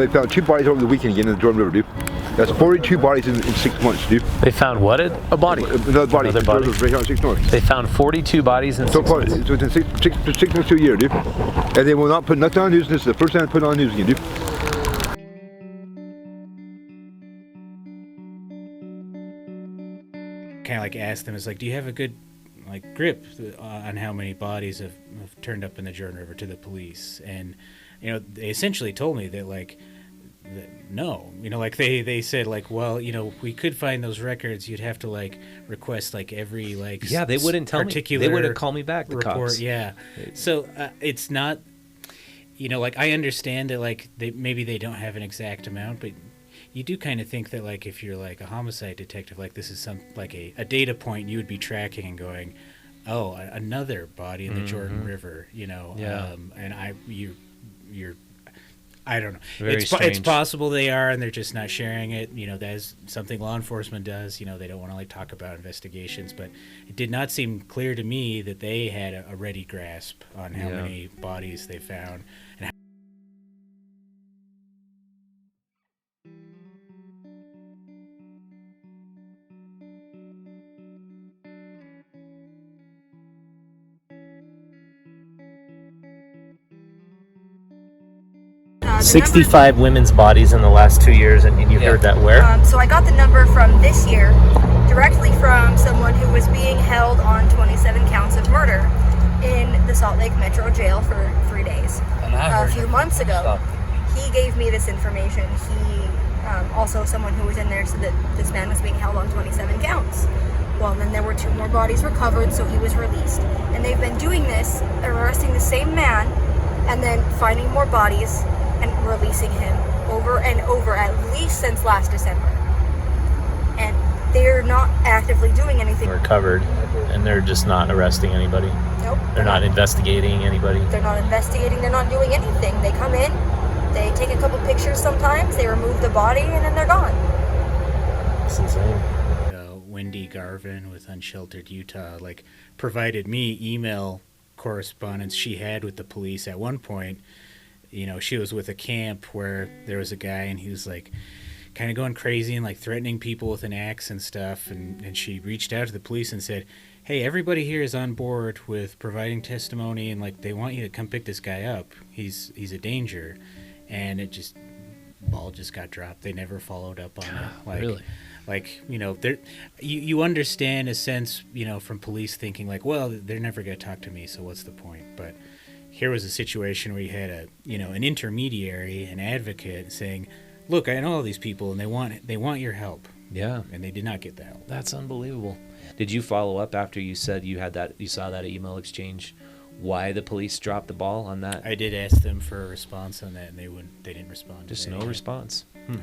found 2 bodies over the weekend again in the Jordan River, dude. That's 42 bodies in 6 months, dude. They found what? A body? Another body. Another body. Right here on 6 North. They found 42 bodies in 6 months. So within 6 months to a year, dude. And they will not put nothing on the news. This is the first time they put it on the news again, dude. Kind of like asked them, it's like, do you have a good like grip on how many bodies have turned up in the Jordan River to the police? And you know, they essentially told me that like no, you know, like they said like, well, you know, we could find those records. You'd have to like request like every like they wouldn't tell me. They wouldn't call me back. The report, cops. Yeah. So it's not, you know, like I understand that like maybe they don't have an exact amount, but you do kind of think that like if you're like a homicide detective, like this is some like a data point you would be tracking and going, oh, another body in the Jordan River, you know. Yeah. And you're I don't know. Very It's possible they are, and they're just not sharing it. You know, that is something law enforcement does. You know, they don't want to like talk about investigations, but it did not seem clear to me that they had a ready grasp on how many bodies they found. And 65 women's bodies in the last 2 years, and you heard that where? So I got the number from this year, directly from someone who was being held on 27 counts of murder in the Salt Lake Metro Jail for 3 days. A few months ago, he gave me this information. He also, someone who was in there said that this man was being held on 27 counts. Well, then there were 2 more bodies recovered, so he was released. And they've been doing this, arresting the same man, and then finding more bodies and releasing him over and over, at least since last December. And they're not actively doing anything. Recovered, and they're just not arresting anybody. Nope. They're not investigating anybody. They're not investigating, they're not doing anything. They come in, they take a couple pictures sometimes, they remove the body, and then they're gone. It's insane. Wendy Garvin with Unsheltered Utah like provided me email correspondence she had with the police at one point. You know, she was with a camp where there was a guy and he was like kind of going crazy and like threatening people with an axe and stuff, and she reached out to the police and said, hey, everybody here is on board with providing testimony, and like they want you to come pick this guy up. He's a danger. And it just ball just got dropped. They never followed up on it. Like, really? Like, you know, you understand a sense, you know, from police thinking like, well, they're never going to talk to me, so what's the point? But here was a situation where you had an intermediary, an advocate saying, look, I know all these people and they want your help. Yeah. And they did not get the help. That's unbelievable. Did you follow up after you said you saw that email exchange, why the police dropped the ball on that? I did ask them for a response on that, and they didn't respond. Just no response. No.